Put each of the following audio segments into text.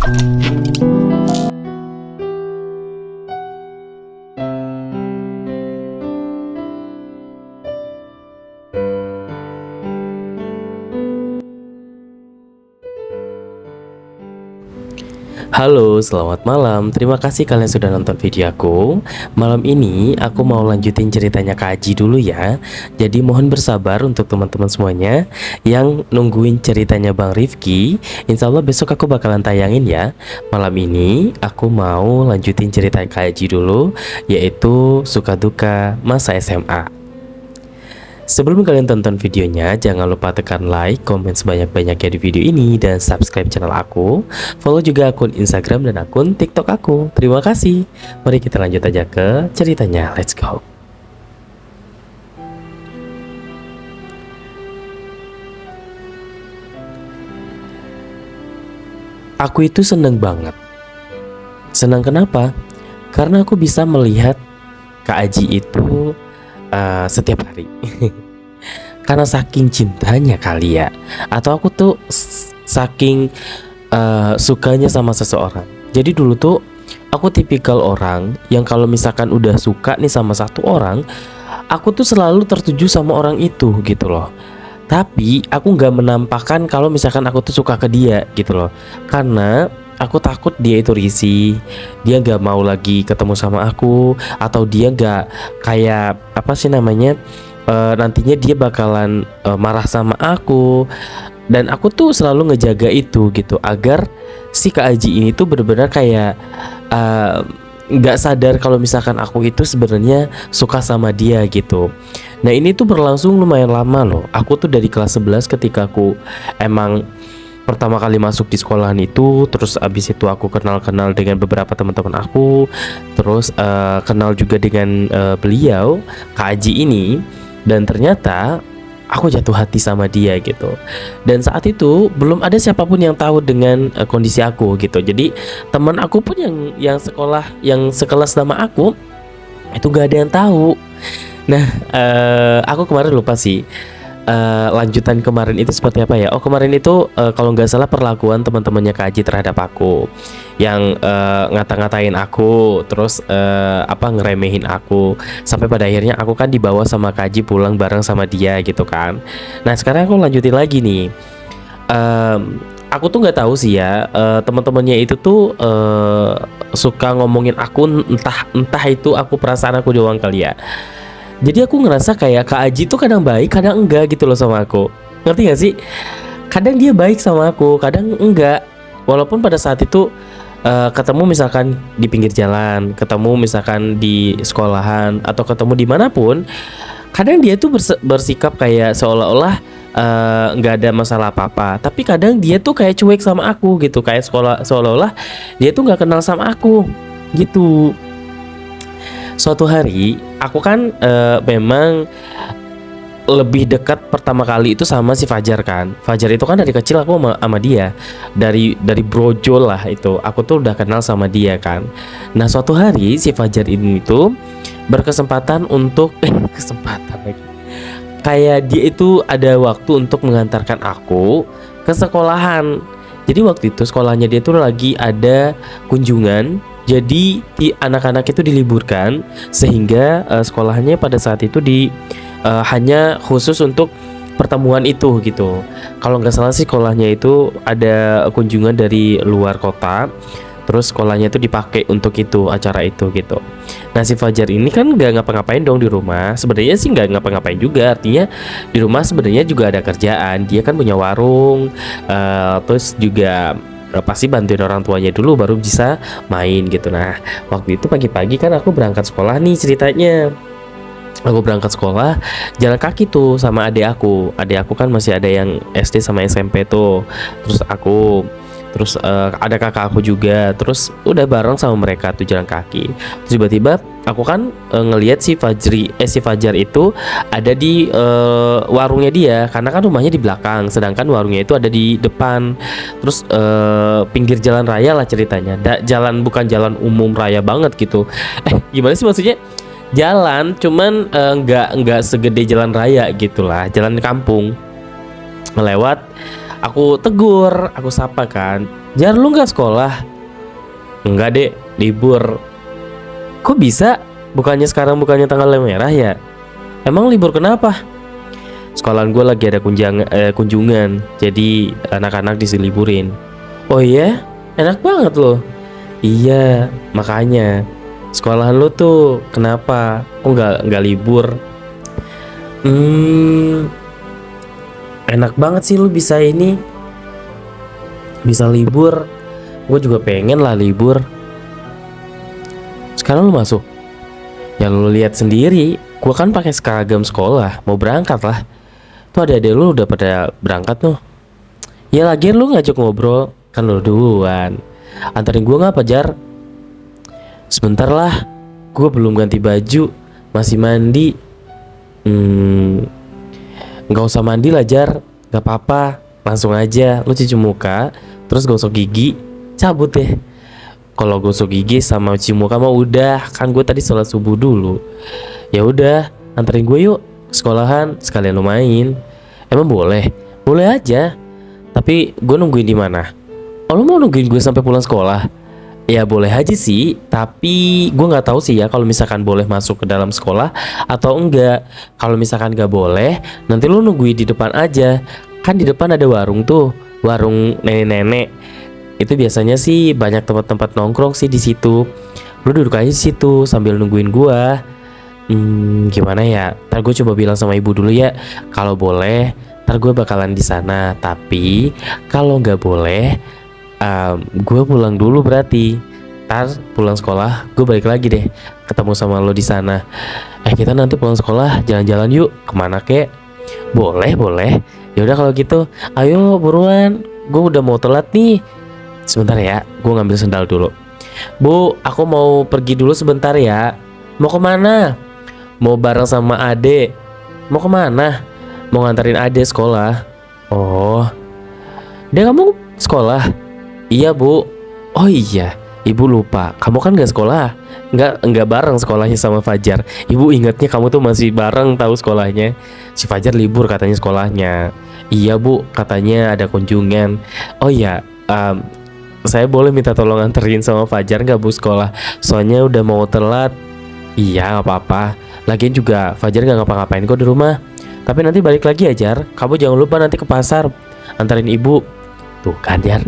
Halo, selamat malam. Terima kasih kalian sudah nonton video aku. Malam ini aku mau lanjutin ceritanya Kak Aji dulu ya. Jadi mohon bersabar untuk teman-teman semuanya yang nungguin ceritanya Bang Rifki. Insya Allah besok aku bakalan tayangin ya. Malam ini aku mau lanjutin cerita Kak Aji dulu, yaitu suka duka masa SMA. Sebelum kalian tonton videonya, jangan lupa tekan like, komen sebanyak-banyaknya di video ini, dan subscribe channel aku. Follow juga akun Instagram dan akun TikTok aku. Terima kasih. Mari kita lanjut aja ke ceritanya. Let's go. Aku itu seneng banget. Senang kenapa? Karena aku bisa melihat Kak Aji itu setiap hari. Karena saking cintanya kali ya, atau aku tuh saking sukanya sama seseorang. Jadi dulu tuh aku tipikal orang yang kalau misalkan udah suka nih sama satu orang, aku tuh selalu tertuju sama orang itu gitu loh. Tapi aku nggak menampakkan kalau misalkan aku tuh suka ke dia gitu loh, karena aku takut dia itu risih, dia nggak mau lagi ketemu sama aku, atau dia nggak kayak apa sih namanya, nantinya dia bakalan marah sama aku. Dan aku tuh selalu ngejaga itu gitu, agar si Kak Aji ini tuh benar-benar kayak nggak sadar kalau misalkan aku itu sebenarnya suka sama dia gitu. Nah ini tuh berlangsung lumayan lama loh. Aku tuh dari kelas 11 ketika aku emang pertama kali masuk di sekolahan itu, terus abis itu aku kenal-kenal dengan beberapa teman-teman aku, terus kenal juga dengan beliau Kak Aji ini, dan ternyata aku jatuh hati sama dia gitu. Dan saat itu belum ada siapapun yang tahu dengan kondisi aku gitu. Jadi teman aku pun yang sekolah, yang sekelas sama aku itu gak ada yang tahu. Nah aku kemarin lupa sih lanjutan kemarin itu seperti apa ya. Oh kemarin itu kalau nggak salah perlakuan teman-temannya Kak Aji terhadap aku, yang ngata-ngatain aku, terus ngeremehin aku, sampai pada akhirnya aku kan dibawa sama Kak Aji pulang bareng sama dia gitu kan. Nah sekarang aku lanjutin lagi nih. Aku tuh nggak tahu sih ya, teman-temannya itu tuh suka ngomongin aku, entah itu aku perasaan aku doang kali ya. Jadi aku ngerasa kayak Kak Aji tuh kadang baik, kadang enggak gitu loh sama aku. Ngerti gak sih? Kadang dia baik sama aku, kadang enggak. Walaupun pada saat itu ketemu misalkan di pinggir jalan, ketemu misalkan di sekolahan, atau ketemu dimanapun, kadang dia tuh bersikap kayak seolah-olah nggak ada masalah apa-apa. Tapi kadang dia tuh kayak cuek sama aku gitu, kayak seolah-olah dia tuh nggak kenal sama aku gitu. Suatu hari aku kan memang lebih dekat pertama kali itu sama si Fajar kan. Fajar itu kan dari kecil aku sama dia, dari brojol lah itu. Aku tuh udah kenal sama dia kan. Nah suatu hari si Fajar ini tuh berkesempatan untuk kesempatan lagi, kayak dia itu ada waktu untuk mengantarkan aku ke sekolahan. Jadi waktu itu sekolahnya dia tuh lagi ada kunjungan. Jadi anak-anak itu diliburkan, sehingga sekolahnya pada saat itu hanya khusus untuk pertemuan itu gitu. Kalau nggak salah sih sekolahnya itu ada kunjungan dari luar kota, terus sekolahnya itu dipakai untuk itu, acara itu gitu. Nah si Fajar ini kan nggak ngapa-ngapain dong di rumah. Sebenarnya sih nggak ngapa-ngapain juga, artinya di rumah sebenarnya juga ada kerjaan. Dia kan punya warung, terus juga pasti bantuin orang tuanya dulu baru bisa main gitu. Nah waktu itu pagi-pagi kan aku berangkat sekolah nih ceritanya. Aku berangkat sekolah jalan kaki tuh sama adik aku. Adik aku kan masih ada yang SD sama SMP tuh. Terus ada kakak aku juga. Terus udah bareng sama mereka tuh jalan kaki. Terus tiba-tiba aku kan ngelihat si Fajar itu ada di warungnya dia, karena kan rumahnya di belakang, sedangkan warungnya itu ada di depan. Terus pinggir jalan raya lah ceritanya. Jalan, bukan jalan umum raya banget gitu. Gimana sih maksudnya? Jalan cuman nggak segede jalan raya gitulah, jalan kampung. Melewat Aku tegur, aku sapa kan, Jar lu nggak sekolah? Enggak dek, libur. Kok bisa? Bukannya tanggal merah ya? Emang libur kenapa? Sekolahan gue lagi ada kunjungan, jadi anak-anak diseliburin. Oh iya? Enak banget loh. Iya, makanya sekolahan lu tuh kenapa? Kok nggak libur? Enak banget sih lu bisa libur. Gue juga pengen lah libur. Sekarang lu masuk. Ya lu lihat sendiri, gue kan pakai seragam sekolah, mau berangkat lah. Tuh adik-adik lu udah pada berangkat tuh. Ya lagian lu ngajak ngobrol, kan lu duluan. Antarin gue nggak Jar? Sebentar lah, gue belum ganti baju, masih mandi. Nggak usah mandi lah Jar, nggak apa-apa. Langsung aja, lu cuci muka, terus gosok gigi, cabut deh. Kalau gosok gigi sama cuci muka mah udah, kan gue tadi sholat subuh dulu. Ya udah, anterin gue yuk ke sekolahan, sekalian lu main. Emang boleh? Boleh aja. Tapi gue nungguin di mana? Oh, lu mau nungguin gue sampai pulang sekolah? Ya boleh aja sih, tapi gue nggak tahu sih ya kalau misalkan boleh masuk ke dalam sekolah atau enggak. Kalau misalkan nggak boleh, nanti lu nungguin di depan aja. Kan di depan ada warung tuh, warung nenek-nenek. Itu biasanya sih banyak tempat-tempat nongkrong sih di situ. Lu duduk aja di situ sambil nungguin gua. Gimana ya? Ntar gue coba bilang sama ibu dulu ya. Kalau boleh, ntar gue bakalan di sana. Tapi kalau nggak boleh, gue pulang dulu berarti. Ntar pulang sekolah, gue balik lagi deh. Ketemu sama lo di sana. Kita nanti pulang sekolah jalan-jalan yuk. Kemana kek? Boleh, boleh. Ya udah kalau gitu, ayo buruan. Gue udah mau telat nih. Sebentar ya, gue ngambil sendal dulu. Bu, aku mau pergi dulu sebentar ya. Mau kemana? Mau bareng sama Ade. Mau kemana? Mau nganterin Ade sekolah. Oh, dia kamu sekolah? Iya bu. Oh iya, ibu lupa. Kamu kan gak sekolah. Nggak bareng sekolahnya sama Fajar. Ibu ingatnya kamu tuh masih bareng tahu sekolahnya. Si Fajar libur katanya sekolahnya. Iya bu, katanya ada kunjungan. Oh iya, saya boleh minta tolong anterin sama Fajar nggak bu sekolah? Soalnya udah mau telat. Iya nggak apa-apa. Lagian juga Fajar nggak ngapa-ngapain kok di rumah. Tapi nanti balik lagi ya Jar. Kamu jangan lupa nanti ke pasar anterin ibu. Tuh kan Jar.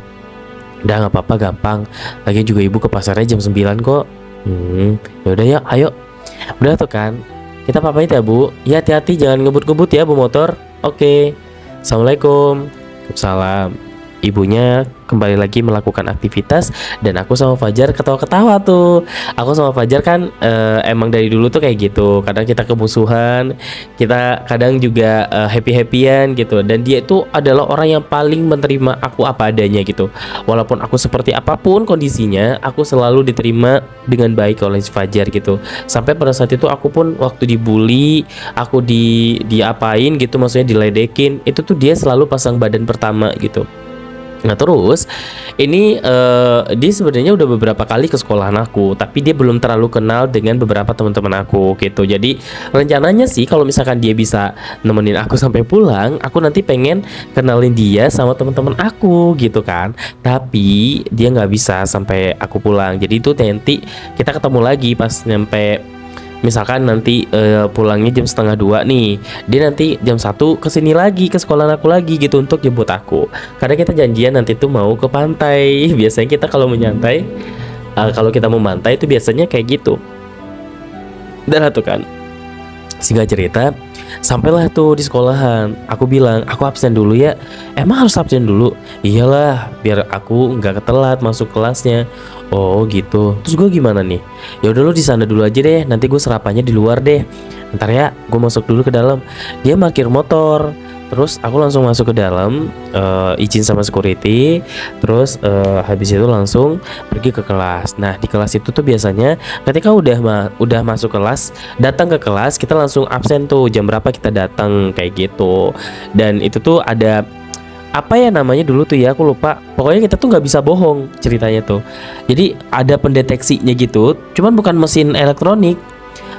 Udah nggak apa-apa, gampang. Lagian juga ibu ke pasarnya jam 9 kok. Yaudah ya, ayo. Udah tuh kan. Kita pamit ya bu. Ya hati-hati, jangan ngebut-ngebut ya bu motor. Oke. Assalamualaikum. Waalaikumsalam. Ibunya kembali lagi melakukan aktivitas dan aku sama Fajar ketawa-ketawa tuh. Aku sama Fajar kan emang dari dulu tuh kayak gitu. Kadang kita kemusuhan, kita kadang juga happy-happyan gitu. Dan dia itu adalah orang yang paling menerima aku apa adanya gitu. Walaupun aku seperti apapun kondisinya, aku selalu diterima dengan baik oleh Fajar gitu. Sampai pada saat itu aku pun waktu dibully, aku diapain gitu, maksudnya diledekin, itu tuh dia selalu pasang badan pertama gitu. Nah terus ini dia sebenarnya udah beberapa kali ke sekolahan aku, tapi dia belum terlalu kenal dengan beberapa teman-teman aku gitu. Jadi rencananya sih kalau misalkan dia bisa nemenin aku sampai pulang, aku nanti pengen kenalin dia sama teman-teman aku gitu kan. Tapi dia nggak bisa sampai aku pulang. Jadi itu nanti kita ketemu lagi pas nyampe. Misalkan nanti pulangnya jam 1:30 nih, dia nanti jam 1 kesini lagi ke sekolah aku lagi gitu untuk jemput aku. Karena kita janjian nanti tuh mau ke pantai. Biasanya kita kalau menyantai, kalau kita mau pantai itu biasanya kayak gitu. Dan tuh kan, singkat cerita, sampailah tuh di sekolahan. Aku bilang, aku absen dulu ya. Emang harus absen dulu? Iyalah, biar aku nggak ketelat masuk kelasnya. Oh gitu. Terus gue gimana nih? Ya udah lu di sana dulu aja deh. Nanti gue serapannya di luar deh. Ntar ya, gue masuk dulu ke dalam. Dia parkir motor. Terus aku langsung masuk ke dalam, izin sama security. Terus habis itu langsung pergi ke kelas. Nah di kelas itu tuh biasanya ketika udah masuk kelas, datang ke kelas, kita langsung absen tuh jam berapa kita datang kayak gitu. Dan itu tuh ada apa ya namanya dulu tuh ya, aku lupa. Pokoknya kita tuh nggak bisa bohong ceritanya tuh. Jadi ada pendeteksinya gitu, cuman bukan mesin elektronik.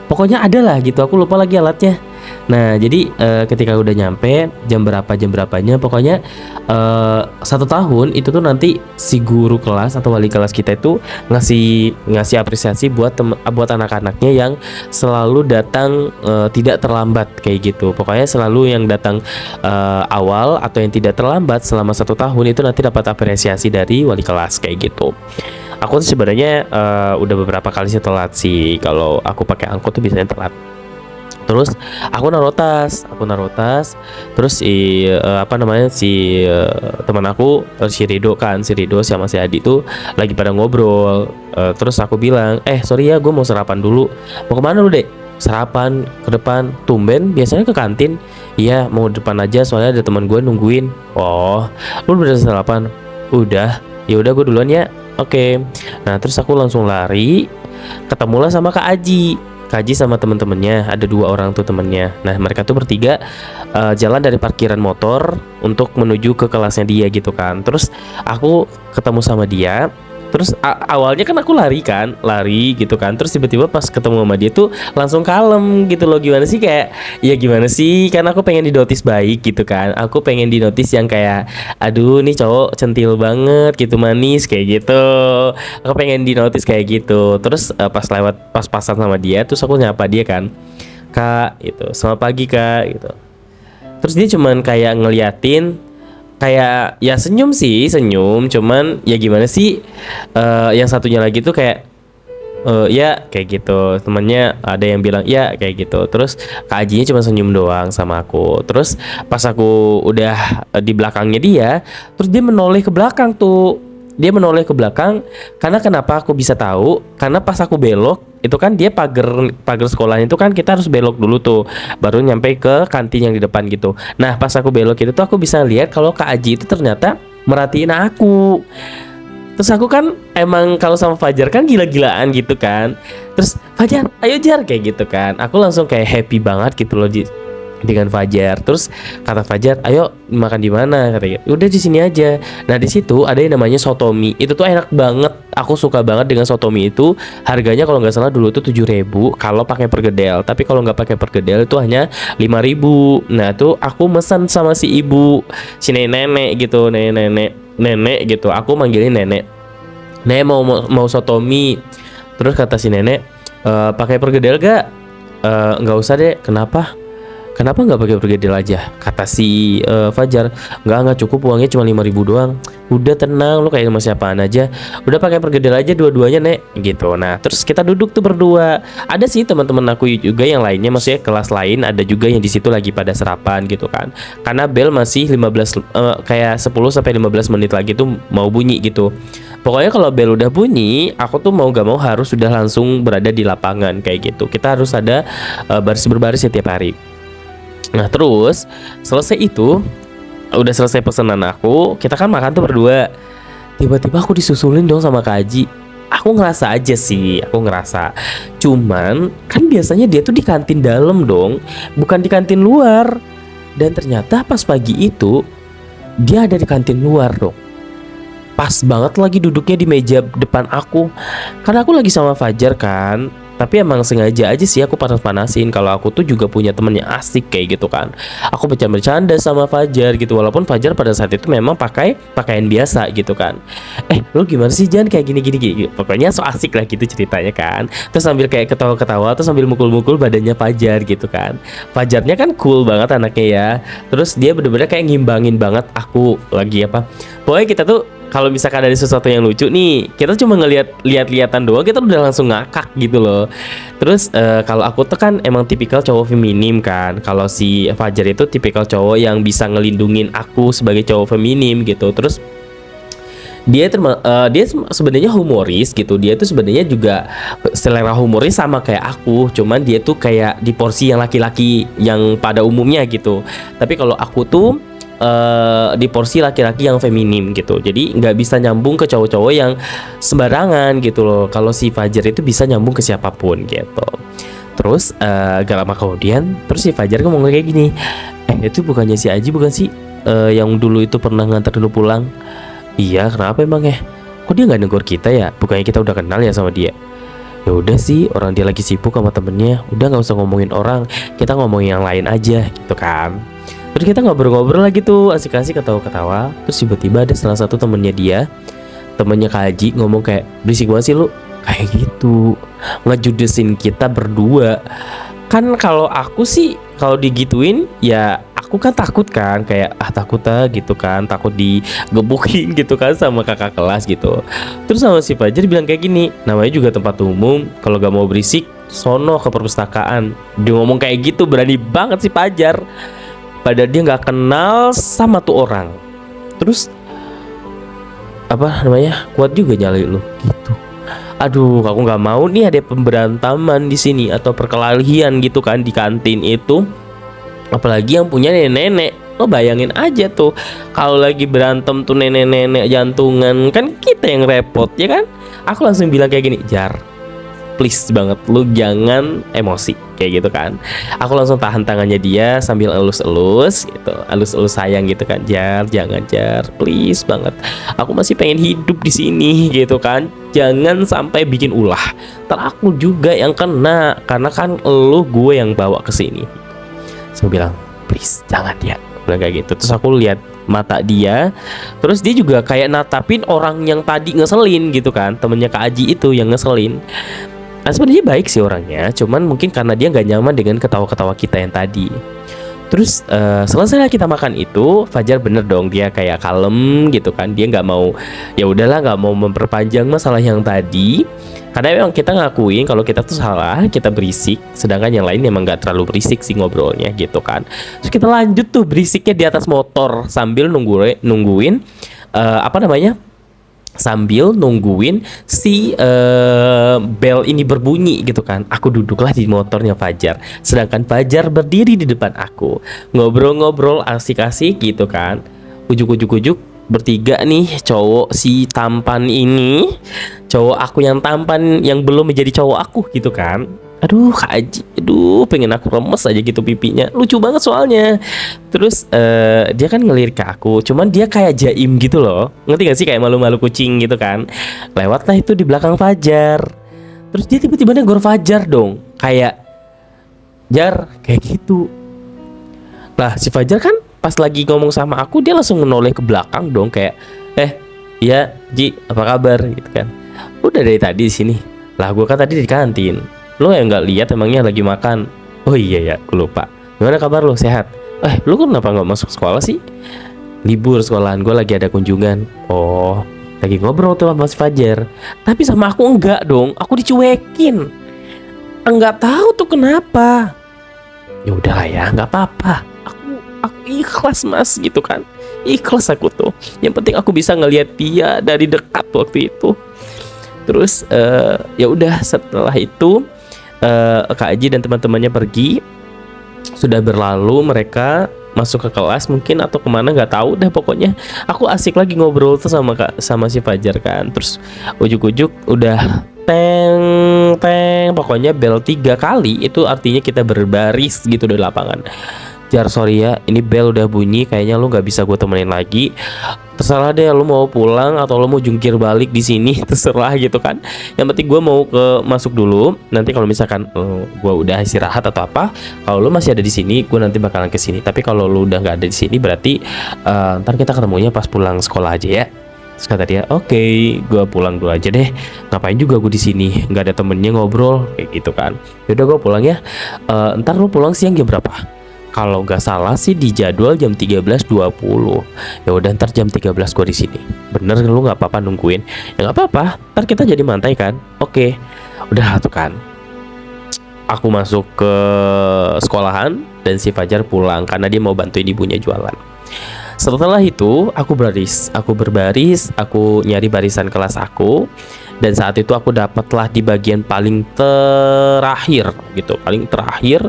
Pokoknya ada lah gitu, aku lupa lagi alatnya. Nah, jadi ketika udah nyampe jam berapanya, pokoknya 1 tahun itu tuh nanti si guru kelas atau wali kelas kita itu ngasih ngasih apresiasi buat anak-anaknya yang selalu datang tidak terlambat kayak gitu. Pokoknya selalu yang datang awal atau yang tidak terlambat selama 1 tahun itu nanti dapat apresiasi dari wali kelas kayak gitu. Aku tuh sebenarnya udah beberapa kali sih telat sih. Kalau aku pakai angkot tuh biasanya telat. Terus aku naruh tas, terus teman aku, si Rido kan, si Rido sama si Adi tuh lagi pada ngobrol. Terus aku bilang, sorry ya, gue mau sarapan dulu. Mau kemana lu dek? Sarapan ke depan. Tumben biasanya ke kantin. Iya, mau depan aja soalnya ada teman gue nungguin. Oh, lu udah sarapan? Udah. Ya udah, gue duluan ya. Oke. Nah, terus aku langsung lari, ketemulah sama Kak Aji. Kak Aji sama temen-temennya, ada 2 orang tuh temennya. Nah, mereka tuh bertiga jalan dari parkiran motor untuk menuju ke kelasnya dia gitu kan. Terus aku ketemu sama dia. Terus awalnya kan aku lari gitu kan. Terus tiba-tiba pas ketemu sama dia tuh langsung kalem gitu loh. Gimana sih, kayak ya gimana sih, karena aku pengen dinotis baik gitu kan. Aku pengen dinotis yang kayak aduh nih cowok centil banget gitu, manis kayak gitu. Aku pengen dinotis kayak gitu. Terus pas lewat pas-pasan sama dia, terus aku nyapa dia kan, Kak gitu, selamat pagi Kak gitu. Terus dia cuman kayak ngeliatin, kayak ya senyum, cuman ya gimana sih, yang satunya lagi tuh kayak ya kayak gitu. Temennya ada yang bilang ya kayak gitu. Terus Kak Ajinya cuma senyum doang sama aku. Terus pas aku udah di belakangnya dia, terus dia menoleh ke belakang tuh. Dia menoleh ke belakang karena kenapa aku bisa tahu? Karena pas aku belok itu kan dia pagar sekolahnya itu kan kita harus belok dulu tuh baru nyampe ke kantin yang di depan gitu. Nah, pas aku belok itu tuh aku bisa lihat kalau Kak Aji itu ternyata merhatiin aku. Terus aku kan emang kalau sama Fajar kan gila-gilaan gitu kan. Terus Fajar, ayo Jar kayak gitu kan. Aku langsung kayak happy banget gitu loh dengan Fajar. Terus kata Fajar, ayo makan di mana katanya. Udah di sini aja. Nah, di situ ada yang namanya sotomi. Itu tuh enak banget. Aku suka banget dengan sotomi itu. Harganya kalau nggak salah dulu tuh 7.000 kalau pakai pergedel. Tapi kalau nggak pakai pergedel itu hanya 5.000. Nah, tuh aku mesen sama si ibu, si nenek gitu, nenek gitu. Aku manggilin nenek. Nenek mau sotomi. Terus kata si nenek, pakai pergedel gak? Nggak usah deh. Kenapa nggak pakai pergedel aja? Kata si Fajar, nggak cukup, uangnya cuma 5.000 doang. Udah tenang, lu kayak sama siapaan aja. Udah pakai pergedel aja dua-duanya nek, gitu. Nah, terus kita duduk tuh berdua. Ada sih teman-teman aku juga yang lainnya, maksudnya kelas lain ada juga yang di situ lagi pada sarapan gitu kan. Karena bel masih kayak 10 sampai 15 menit lagi tuh mau bunyi gitu. Pokoknya kalau bel udah bunyi, aku tuh mau gak mau harus sudah langsung berada di lapangan kayak gitu. Kita harus ada baris berbaris setiap hari. Nah, terus selesai itu, udah selesai pesanan aku, kita kan makan tuh berdua. Tiba-tiba aku disusulin dong sama Kak Aji. Aku ngerasa aja sih, cuman kan biasanya dia tuh di kantin dalam dong, bukan di kantin luar. Dan ternyata pas pagi itu dia ada di kantin luar dong. Pas banget lagi duduknya di meja depan aku. Karena aku lagi sama Fajar kan. Tapi emang sengaja aja sih aku panas-panasin kalau aku tuh juga punya temen yang asik kayak gitu kan. Aku bercanda sama Fajar gitu, walaupun Fajar pada saat itu memang pakai pakaian biasa gitu kan. Lu gimana sih Jan kayak gini. Pokoknya so asik lah gitu ceritanya kan. Terus sambil kayak ketawa-ketawa, terus sambil mukul-mukul badannya Fajar gitu kan. Fajarnya kan cool banget anaknya ya. Terus dia bener-bener kayak ngimbangin banget aku lagi apa. Pokoknya kita tuh kalau misalkan ada sesuatu yang lucu nih, kita cuma lihat-lihatan doang, kita udah langsung ngakak gitu loh. Terus kalau aku tuh kan emang tipikal cowok feminim kan. Kalau si Fajar itu tipikal cowok yang bisa ngelindungin aku sebagai cowok feminim gitu. Terus dia sebenarnya humoris gitu. Dia tuh sebenarnya juga selera humoris sama kayak aku, cuman dia tuh kayak di porsi yang laki-laki yang pada umumnya gitu. Tapi kalau aku tuh di porsi laki-laki yang feminim gitu. Jadi nggak bisa nyambung ke cowok-cowok yang sembarangan gitu loh. Kalau si Fajar itu bisa nyambung ke siapapun gitu. Terus gak lama kemudian, terus si Fajar ngomong kayak gini, itu bukannya si Aji bukan sih yang dulu itu pernah nganter lu pulang? Iya, kenapa emang Kok dia nggak negor kita ya? Bukannya kita udah kenal ya sama dia? Ya udah sih, orang dia lagi sibuk sama temennya, udah nggak usah ngomongin orang, kita ngomongin yang lain aja gitu kan. Terus kita ngobrol-ngobrol lagi tuh, asik-asik ketawa-ketawa. Terus tiba-tiba ada salah satu temennya dia, temennya Kak Haji, ngomong kayak, berisik banget sih lu, kayak gitu, ngejudesin kita berdua. Kan kalau aku sih, kalau digituin ya aku kan takut kan, kayak takut gitu kan, takut digebukin gitu kan sama kakak kelas gitu. Terus sama si Fajar bilang kayak gini, namanya juga tempat umum, kalau gak mau berisik sono ke perpustakaan. Dia ngomong kayak gitu, berani banget si Fajar, padahal dia nggak kenal sama tuh orang. Terus apa namanya, kuat juga nyali lu gitu. Aduh, aku nggak mau nih ada pemberantaman di sini atau perkelahian gitu kan di kantin itu. Apalagi yang punya nenek-nenek. Lo bayangin aja tuh, kalau lagi berantem tuh nenek-nenek jantungan, kan kita yang repot ya kan. Aku langsung bilang kayak gini, Jar, please banget lu jangan emosi kayak gitu kan. Aku langsung tahan tangannya dia sambil elus-elus gitu, elus-elus sayang gitu kan, Jar jangan Jar, please banget, aku masih pengen hidup di sini gitu kan, jangan sampai bikin ulah, ntar aku juga yang kena karena kan lu gue yang bawa ke sini. Saya bilang please jangan ya, bilang kayak gitu. Terus aku lihat mata dia, terus dia juga kayak natapin orang yang tadi ngeselin gitu kan, temennya Kak Aji itu yang ngeselin. Nah sebenarnya baik sih orangnya, cuman mungkin karena dia nggak nyaman dengan ketawa-ketawa kita yang tadi. Terus selesai kita makan itu, Fajar bener dong, dia kayak kalem gitu kan, dia nggak mau, ya udahlah nggak mau memperpanjang masalah yang tadi, karena memang kita ngakuin kalau kita tuh salah, kita berisik, sedangkan yang lain emang nggak terlalu berisik sih ngobrolnya gitu kan. Terus kita lanjut tuh berisiknya di atas motor sambil nungguin apa namanya, sambil nungguin si bel ini berbunyi gitu kan. Aku duduklah di motornya Fajar, sedangkan Fajar berdiri di depan aku, ngobrol-ngobrol asik-asik gitu kan. Ujuk-ujuk bertiga nih, cowok si tampan ini, cowok aku yang tampan yang belum menjadi cowok aku gitu kan. Aduh Kak Aji, aduh pengen aku remes aja gitu pipinya, lucu banget soalnya. Terus dia kan ngelirik ke aku, cuman dia kayak jaim gitu loh, ngerti gak sih, kayak malu-malu kucing gitu kan. Lewatlah itu di belakang Fajar, terus dia tiba-tiba negor Fajar dong, kayak Jar, kayak gitu. Lah si Fajar kan pas lagi ngomong sama aku, dia langsung menoleh ke belakang dong, kayak iya Ji, apa kabar gitu kan. Udah dari tadi di sini. Lah gue kan tadi di kantin, lo yang nggak lihat emangnya lagi makan. Oh iya ya, gue lupa. Gimana kabar lo, sehat? Lo kenapa nggak masuk sekolah sih? Libur sekolahan gue, lagi ada kunjungan. Oh, lagi ngobrol tuh sama si Fajar. Tapi sama aku enggak dong, aku dicuekin. Enggak tahu tuh kenapa. Ya udahlah ya, nggak apa-apa. Aku ikhlas mas gitu kan. Ikhlas aku tuh. Yang penting aku bisa ngelihat dia dari dekat waktu itu. Terus ya udah, setelah itu Kak Aji dan teman-temannya pergi. Sudah berlalu, mereka masuk ke kelas mungkin atau kemana nggak tahu deh, pokoknya aku asik lagi ngobrol tuh sama si Fajar kan. Terus ujuk-ujuk udah teng teng, pokoknya bel 3 kali, itu artinya kita berbaris gitu di lapangan. Jar sorry ya, ini bel udah bunyi, kayaknya lu nggak bisa gue temenin lagi. Terserah deh, lu mau pulang atau lu mau jungkir balik di sini, terserah gitu kan. Yang penting gue mau masuk dulu. Nanti kalau misalkan gue udah istirahat atau apa, kalau lu masih ada di sini, gue nanti bakalan ke sini. Tapi kalau lu udah nggak ada di sini, berarti ntar kita ketemunya pas pulang sekolah aja ya. Terus kata dia, oke, gue pulang dulu aja deh. Ngapain juga gue di sini, nggak ada temennya ngobrol kayak gitu kan. Yaudah gue pulang ya. Ntar lu pulang siang jam berapa? Kalau nggak salah sih di jadwal jam 13.20. Ya udah, ntar jam 13 gue di sini. Bener lu nggak apa-apa nungguin? Ya nggak apa-apa. Ntar kita jadi mantai kan? Oke. Udah tuh kan. Aku masuk ke sekolahan dan si Fajar pulang karena dia mau bantuin ibunya jualan. Setelah itu aku berbaris, aku nyari barisan kelas aku. Dan saat itu aku dapatlah di bagian paling terakhir gitu, paling terakhir.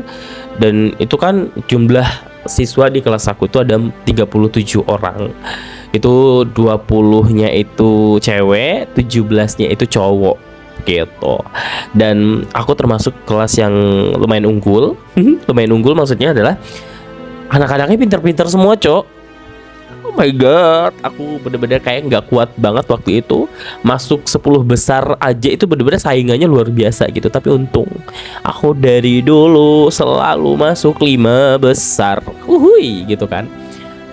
Dan itu kan jumlah siswa di kelas aku tuh ada 37 orang. Itu 20-nya itu cewek, 17-nya itu cowok gitu. Dan aku termasuk kelas yang lumayan unggul. Lumayan unggul maksudnya adalah anak-anaknya pinter-pinter semua, Cok. Oh my god, aku bener-bener kayak nggak kuat banget waktu itu. Masuk 10 besar aja itu bener-bener saingannya luar biasa gitu. Tapi untung aku dari dulu selalu masuk 5 besar. Uhui gitu kan.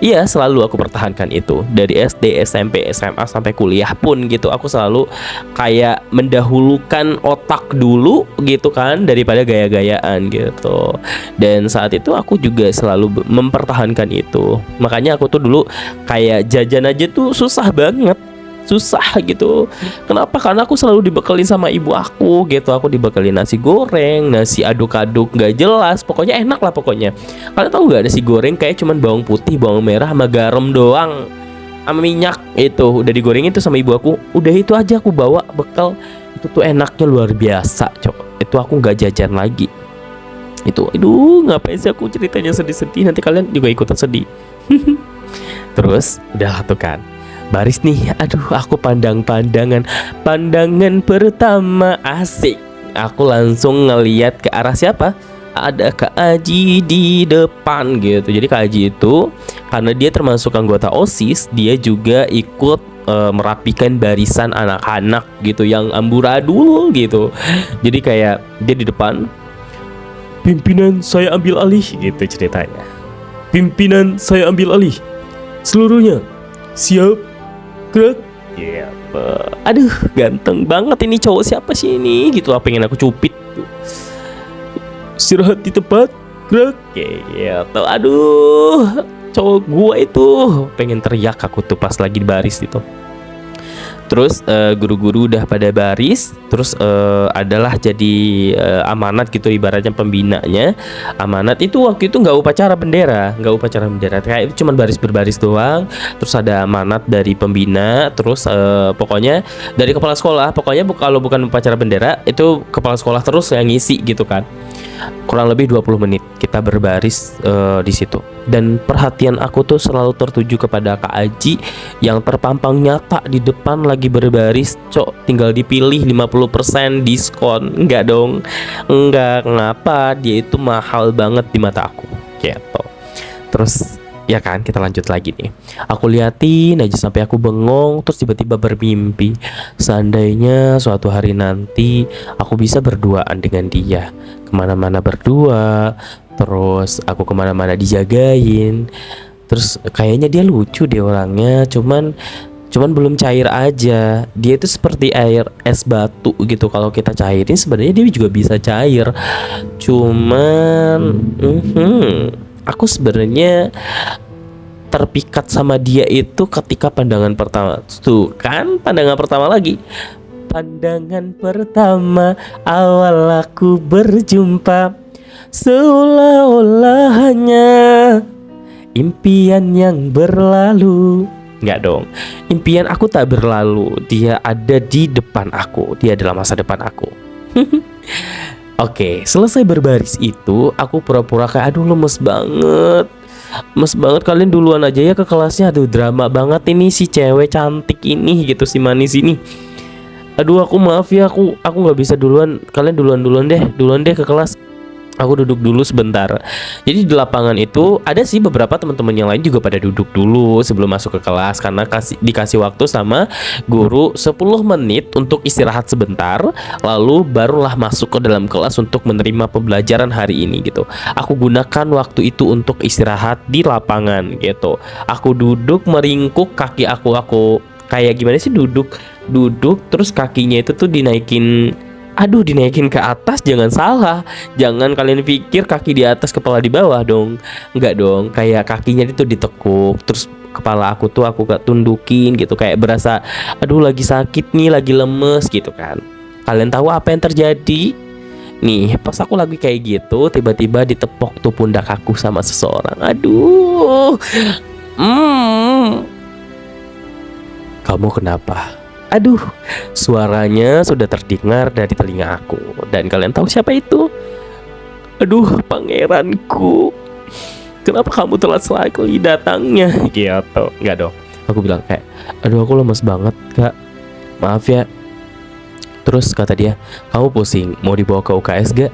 Iya, selalu aku pertahankan itu dari SD, SMP, SMA sampai kuliah pun gitu. Aku selalu kayak mendahulukan otak dulu gitu kan daripada gaya-gayaan gitu. Dan saat itu aku juga selalu mempertahankan itu. Makanya aku tuh dulu kayak jajan aja tuh susah banget. Susah gitu. Kenapa? Karena aku selalu dibekelin sama ibu aku gitu. Aku dibekelin nasi goreng, nasi aduk-aduk nggak jelas. Pokoknya enak lah pokoknya. Kalian tahu nggak, nasi goreng kayak cuman bawang putih, bawang merah, sama garam doang, sama minyak itu udah digorengin tuh sama ibu aku. Udah itu aja aku bawa bekal. Itu tuh enaknya luar biasa, cok. Itu aku nggak jajan lagi. Itu, aduh, ngapain sih aku ceritanya sedih-sedih? Nanti kalian juga ikutan sedih. Terus udah tuh kan baris nih, aduh aku pandangan pertama asik. Aku langsung ngeliat ke arah siapa? Ada Kak Aji di depan gitu. Jadi Kak Aji itu karena dia termasuk anggota OSIS, dia juga ikut merapikan barisan anak-anak gitu yang amburadul gitu. Jadi kayak dia di depan, pimpinan saya ambil alih gitu ceritanya. Pimpinan saya ambil alih, seluruhnya siap. Gerak. Ya, aduh, ganteng banget ini cowok, siapa sih ini? Gitu, pengen aku cupit. Istirahat di tempat, gerak. Gitu. Aduh, cowok gua itu pengen teriak aku tuh pas lagi di baris itu. Terus guru-guru udah pada baris. Terus adalah jadi amanat gitu, ibaratnya pembinanya. Amanat itu waktu itu nggak upacara bendera, kayak itu cuman baris berbaris doang. Terus ada amanat dari pembina. Terus pokoknya dari kepala sekolah. Pokoknya kalau bukan upacara bendera itu kepala sekolah terus yang ngisi gitu kan. Kurang lebih 20 menit kita berbaris di situ. Dan perhatian aku tuh selalu tertuju kepada Kak Aji yang terpampang nyata di depan lagi berbaris. Cok, tinggal dipilih 50% diskon. Enggak dong. Enggak, ngapa? Dia itu mahal banget di mata aku gitu. Terus ya kan, kita lanjut lagi nih. Aku liatin aja sampai aku bengong. Terus tiba-tiba bermimpi, seandainya suatu hari nanti aku bisa berduaan dengan dia, kemana-mana berdua. Terus aku kemana-mana dijagain. Terus kayaknya dia lucu deh orangnya. Cuman belum cair aja. Dia itu seperti air es batu gitu. Kalau kita cairin sebenarnya dia juga bisa cair. Cuman aku sebenarnya terpikat sama dia itu ketika pandangan pertama. Tuh kan, pandangan pertama lagi. Pandangan pertama awal aku berjumpa, seolah-olah hanya impian yang berlalu. Enggak dong, impian aku tak berlalu. Dia ada di depan aku. Dia adalah masa depan aku. Oke, selesai berbaris itu, aku pura-pura kayak aduh lemes banget. Kalian duluan aja ya ke kelasnya. Aduh, drama banget ini si cewek cantik ini gitu, si manis ini. Aduh, aku maaf ya, aku nggak bisa duluan. Kalian duluan deh ke kelas. Aku duduk dulu sebentar. Jadi di lapangan itu ada sih beberapa teman-teman yang lain juga pada duduk dulu sebelum masuk ke kelas, karena dikasih waktu sama guru 10 menit untuk istirahat sebentar, lalu barulah masuk ke dalam kelas untuk menerima pembelajaran hari ini gitu. Aku gunakan waktu itu untuk istirahat di lapangan gitu. Aku duduk meringkuk kaki aku kayak gimana sih, duduk terus kakinya itu tuh dinaikin. Aduh, dinaikin ke atas, jangan salah. Jangan kalian pikir kaki di atas kepala di bawah dong. Enggak dong, kayak kakinya itu ditekuk. Terus kepala aku tuh aku gak tundukin gitu, kayak berasa aduh lagi sakit nih, lagi lemes gitu kan. Kalian tahu apa yang terjadi? Nih, pas aku lagi kayak gitu, tiba-tiba ditepok tuh pundak aku sama seseorang. Aduh. Kamu kenapa? Aduh, suaranya sudah terdengar dari telinga aku. Dan kalian tahu siapa itu? Aduh, pangeranku, kenapa kamu telat sekali datangnya? Gitu. Enggak dong. Aku bilang kayak, aduh aku lemes banget kak, maaf ya. Terus kata dia, kamu pusing, mau dibawa ke UKS gak?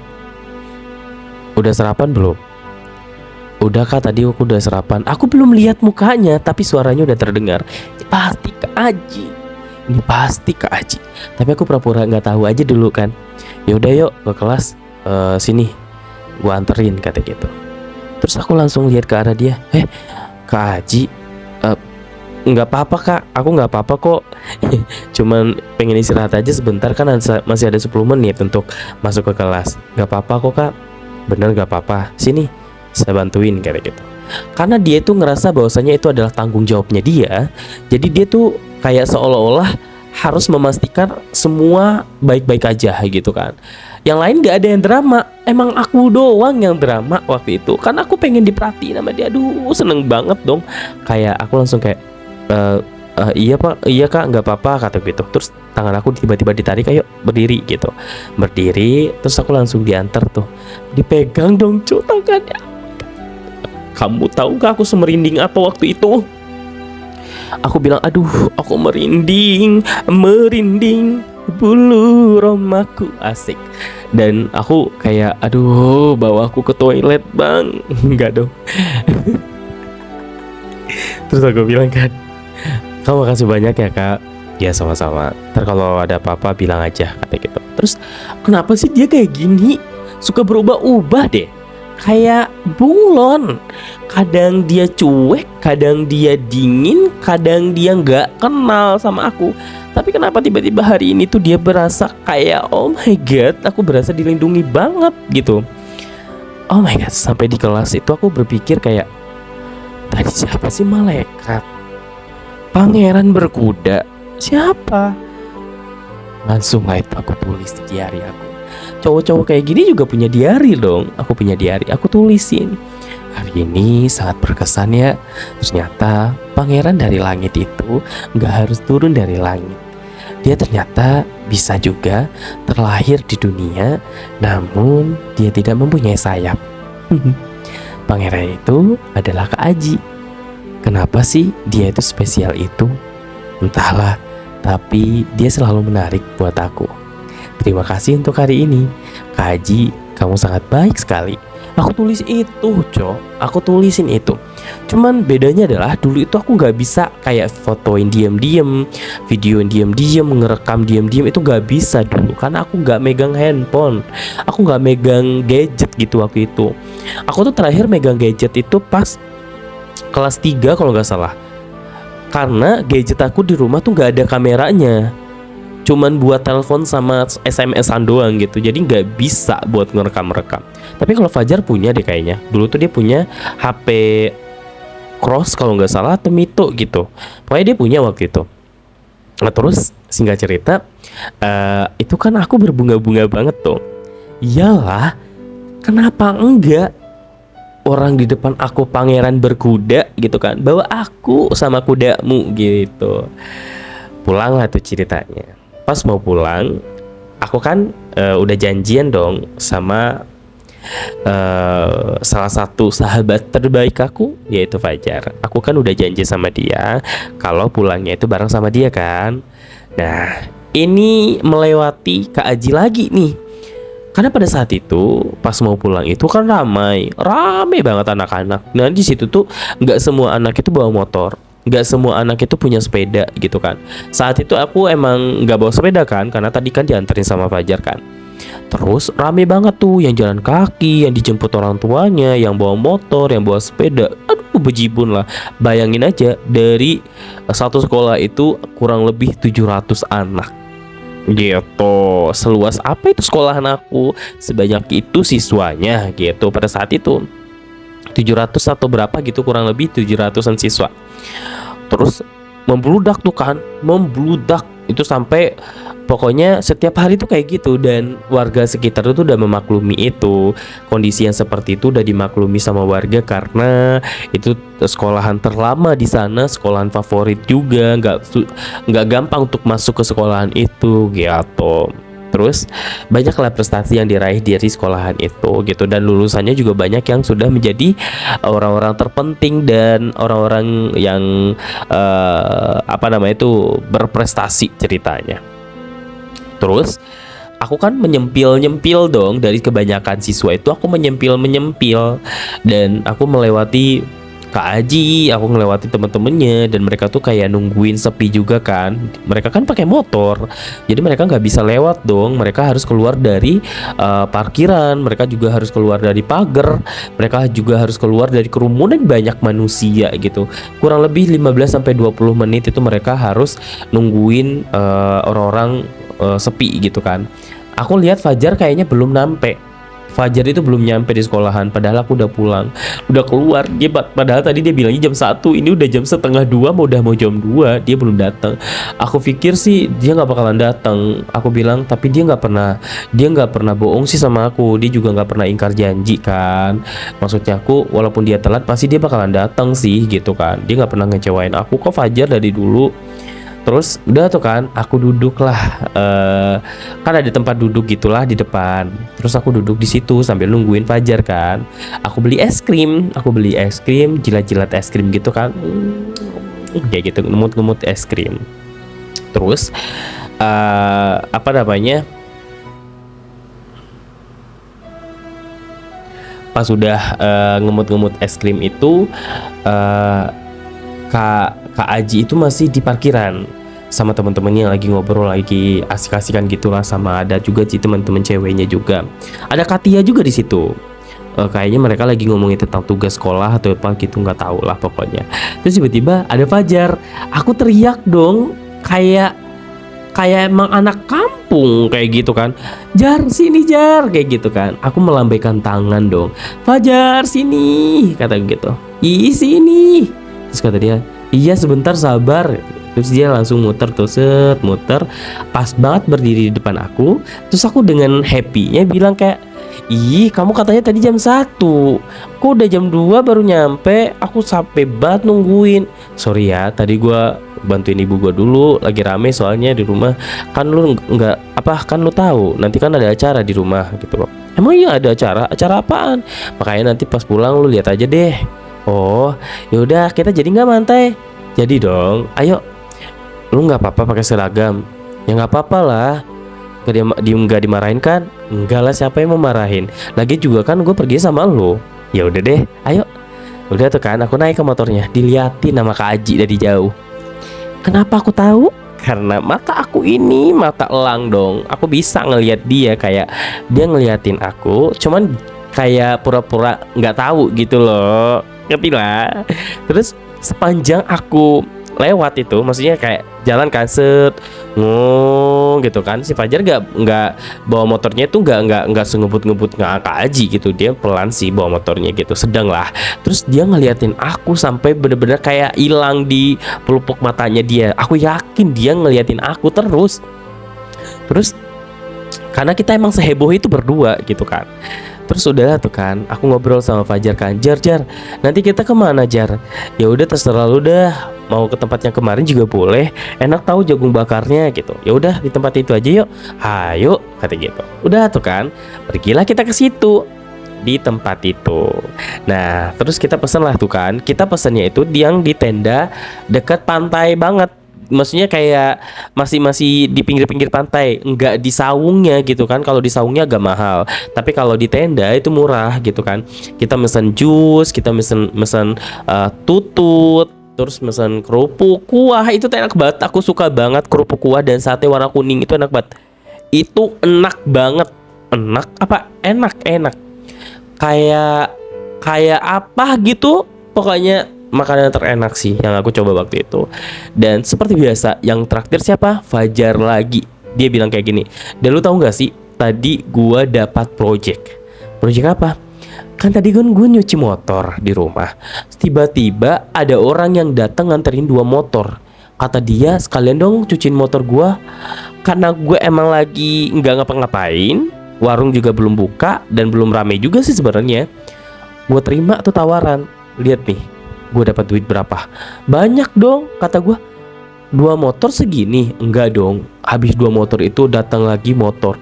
Udah sarapan belum? Udah Kak, tadi aku udah sarapan. Aku belum lihat mukanya, tapi suaranya udah terdengar. Ini pasti Kak Aji. Ini pasti Kak Aji. Tapi aku pura-pura nggak tahu aja dulu kan. Ya udah yuk ke kelas. Sini, gua anterin kata gitu. Terus aku langsung lihat ke arah dia. Kak Aji, nggak apa-apa Kak. Aku nggak apa-apa kok. Cuman pengen istirahat aja sebentar kan, masih ada 10 menit untuk masuk ke kelas. Nggak apa-apa kok Kak. Bener nggak apa-apa. Sini, saya bantuin kayak gitu. Karena dia tuh ngerasa bahwasanya itu adalah tanggung jawabnya dia. Jadi dia tuh kayak seolah-olah harus memastikan semua baik-baik aja gitu kan. Yang lain gak ada yang drama. Emang aku doang yang drama waktu itu. Karena aku pengen diperhatiin sama dia. Aduh, seneng banget dong. Kayak aku langsung kayak iya Pak, iya Kak, nggak apa-apa kata gitu. Terus tangan aku tiba-tiba ditarik, ayo berdiri gitu. Berdiri, terus aku langsung diantar tuh. Dipegang dong cuy tangannya. Kamu tahu gak aku semerinding apa waktu itu? Aku bilang, aduh, aku merinding, bulu romaku, asik. Dan aku kayak, aduh, bawa aku ke toilet bang. Enggak dong. Terus aku bilang kan, kamu makasih banyak ya Kak. Ya sama-sama. Ntar kalau ada apa-apa bilang aja kata gitu. Terus kenapa sih dia kayak gini? Suka berubah-ubah deh. Kayak bunglon. Kadang dia cuek, kadang dia dingin, kadang dia nggak kenal sama aku. Tapi kenapa tiba-tiba hari ini tuh dia berasa kayak, oh my god, aku berasa dilindungi banget gitu. Oh my god, sampai di kelas itu aku berpikir kayak, tadi siapa sih malaikat? Pangeran berkuda? Siapa? Langsung lah itu aku tulis di diary aku. Cowok-cowok kayak gini juga punya diary dong. Aku punya diary, aku tulisin. Hari ini sangat berkesan ya. Ternyata pangeran dari langit itu gak harus turun dari langit. Dia ternyata bisa juga terlahir di dunia, namun dia tidak mempunyai sayap. Pangeran itu adalah Kak Aji. Kenapa sih dia itu spesial itu? Entahlah, tapi dia selalu menarik buat aku. Terima kasih untuk hari ini, Kak Aji, kamu sangat baik sekali. Aku tulis itu, aku tulisin itu. Cuman bedanya adalah dulu itu aku gak bisa kayak fotoin diam-diam, videoin diam-diam, ngerekam diam-diam, itu gak bisa dulu. Karena aku gak megang handphone, aku gak megang gadget gitu waktu itu. Aku tuh terakhir megang gadget itu pas kelas 3 kalau gak salah. Karena gadget aku di rumah tuh gak ada kameranya, cuman buat telepon sama SMS-an doang gitu. Jadi nggak bisa buat ngerekam-rekam. Tapi kalau Fajar punya deh kayaknya. Dulu tuh dia punya HP Cross kalau nggak salah, atau Mito gitu. Pokoknya dia punya waktu itu. Nah terus singkat cerita, itu kan aku berbunga-bunga banget tuh. Iyalah, kenapa enggak? Orang di depan aku pangeran berkuda gitu kan, bawa aku sama kudamu gitu. Pulanglah tuh ceritanya. Pas mau pulang, aku kan udah janjian dong sama salah satu sahabat terbaik aku, yaitu Fajar. Aku kan udah janji sama dia kalau pulangnya itu bareng sama dia kan. Nah, ini melewati Kak Aji lagi nih. Karena pada saat itu pas mau pulang itu kan rame banget anak-anak. Nah di situ tuh nggak semua anak itu bawa motor, nggak semua anak itu punya sepeda gitu kan. Saat itu aku emang nggak bawa sepeda kan, karena tadi kan dianterin sama Fajar kan. Terus rame banget tuh yang jalan kaki, yang dijemput orang tuanya, yang bawa motor, yang bawa sepeda. Aduh bejibun lah. Bayangin aja, dari satu sekolah itu kurang lebih 700 anak gitu. Seluas apa itu sekolahan aku, sebanyak itu siswanya gitu. Pada saat itu 700 atau berapa gitu, kurang lebih 700-an siswa. Terus membludak tuh kan, membludak itu sampai pokoknya setiap hari tuh kayak gitu. Dan warga sekitar itu udah memaklumi itu. Kondisi yang seperti itu udah dimaklumi sama warga karena itu sekolahan terlama di sana, sekolahan favorit juga, nggak gampang untuk masuk ke sekolahan itu gitu. Terus banyaklah prestasi yang diraih dari sekolahan itu gitu, dan lulusannya juga banyak yang sudah menjadi orang-orang terpenting dan orang-orang yang berprestasi ceritanya. Terus aku kan menyempil dong. Dari kebanyakan siswa itu aku menyempil dan aku melewati Kak Aji, aku ngelewati temen-temennya, dan mereka tuh kayak nungguin sepi juga kan. Mereka kan pakai motor, jadi mereka nggak bisa lewat dong. Mereka harus keluar dari parkiran, mereka juga harus keluar dari pagar, mereka juga harus keluar dari kerumunan banyak manusia gitu. Kurang lebih 15 sampai 20 menit itu mereka harus nungguin orang-orang sepi gitu kan. Aku lihat Fajar kayaknya belum nyampe. Fajar itu belum nyampe di sekolahan, padahal aku udah pulang, udah keluar. Dia padahal tadi dia bilangnya jam 1, ini udah jam setengah 2, mau jam 2, dia belum datang. Aku pikir sih dia nggak bakalan datang. Aku bilang, tapi dia nggak pernah bohong sih sama aku. Dia juga nggak pernah ingkar janji kan. Maksudnya aku, walaupun dia telat, pasti dia bakalan datang sih gitu kan. Dia nggak pernah ngecewain aku kok, Fajar, dari dulu. Terus udah tuh kan, aku duduk lah, kan ada tempat duduk gitulah di depan. Terus aku duduk di situ sambil nungguin Fajar kan. Aku beli es krim, jilat-jilat es krim gitu kan, kayak gitu, ngemut-ngemut es krim. Terus apa namanya? Pas udah ngemut-ngemut es krim itu, Kak Aji itu masih di parkiran sama teman-temannya, lagi ngobrol, lagi asik-asikan gitulah, sama ada juga sih teman-teman ceweknya juga. Ada Katia juga di situ. Kayaknya mereka lagi ngomongin tentang tugas sekolah atau apa gitu, nggak tahu lah pokoknya. Terus tiba-tiba ada Fajar. Aku teriak dong, kayak emang anak kampung kayak gitu kan. Jar, sini Jar, kayak gitu kan. Aku melambaikan tangan dong. Fajar, sini, kata gitu. Ih, sini. Terus kata dia, iya sebentar, sabar. Terus dia langsung muter tuh, muter, pas banget berdiri di depan aku. Terus aku dengan happy-nya bilang kayak, ih kamu katanya tadi jam 1, kok udah jam 2 baru nyampe. Aku capek banget nungguin. Sorry ya, tadi gua bantuin ibu gua dulu, lagi rame soalnya di rumah. Kan lu kan lu tahu nanti kan ada acara di rumah gitu loh. Emang iya ada acara apaan? Makanya nanti pas pulang lu lihat aja deh. Oh yaudah, kita jadi nggak mantai? Jadi dong, ayo. Lu nggak apa-apa pakai seragam? Ya nggak apa-apa lah. Nggak dimarahin kan? Enggak lah, siapa yang mau marahin? Lagi juga kan gue pergi sama lu. Ya udah deh, ayo. Udah tuh kan, aku naik ke motornya, diliatin sama Kak Aji dari jauh. Kenapa aku tahu? Karena mata aku ini mata elang dong. Aku bisa ngelihat dia, kayak dia ngeliatin aku, cuman kayak pura-pura nggak tahu gitu loh. Ngerti lah. Terus sepanjang aku lewat itu, maksudnya kayak jalan kan, gitu kan, si Fajar nggak bawa motornya tuh nggak sengebut-ngebut nggak Aji gitu, dia pelan sih bawa motornya gitu, sedang lah. Terus dia ngeliatin aku sampai bener-bener kayak hilang di pelupuk matanya dia. Aku yakin dia ngeliatin aku terus karena kita emang seheboh itu berdua gitu kan. Terus udah tuh kan, aku ngobrol sama Fajar kan, Jar, nanti kita kemana Jar? Ya udah terserah lu dah, mau ke tempat yang kemarin juga boleh, enak tahu jagung bakarnya gitu. Ya udah di tempat itu aja yuk. Ayo, kata gitu. Udah tuh kan, pergilah kita ke situ di tempat itu. Nah terus kita pesen lah tuh kan, kita pesennya itu yang di tenda dekat pantai banget. Maksudnya kayak masih di pinggir-pinggir pantai, nggak di saungnya gitu kan. Kalau di saungnya agak mahal, tapi kalau di tenda itu murah gitu kan. Kita mesen jus, kita mesen tutut, terus mesen kerupuk kuah. Itu enak banget, aku suka banget kerupuk kuah dan sate warna kuning itu enak banget. Itu enak banget. Enak kayak apa gitu, pokoknya makanan terenak sih yang aku coba waktu itu. Dan seperti biasa, yang traktir siapa? Fajar lagi. Dia bilang kayak gini, dan lu tahu gak sih, tadi gua dapat project apa? Kan tadi kan gue nyuci motor di rumah, tiba-tiba ada orang yang datang nganterin 2 motor. Kata dia, sekalian dong cuciin motor gua. Karena gue emang lagi nggak ngapa-ngapain, warung juga belum buka dan belum rame juga sih sebenarnya. Gue terima tuh tawaran. Lihat nih, gue dapat duit berapa? Banyak dong, kata gue. 2 motor segini? Enggak dong. Habis 2 motor itu datang lagi motor.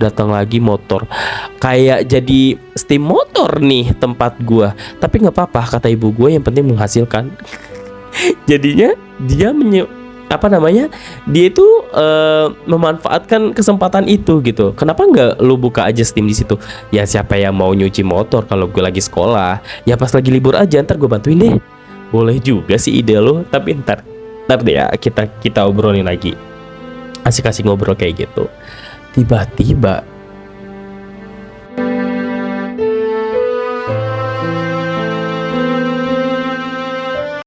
Kayak jadi steam motor nih tempat gue. Tapi nggak apa-apa, kata ibu gue, yang penting menghasilkan. Jadinya dia apa namanya, dia itu memanfaatkan kesempatan itu gitu. Kenapa nggak lu buka aja Steam di situ? Ya siapa yang mau nyuci motor kalau gue lagi sekolah? Ya pas lagi libur aja, ntar gue bantuin deh. Boleh juga sih ide lo, tapi ntar deh ya, kita obrolin lagi. Asik-asik ngobrol kayak gitu. Tiba-tiba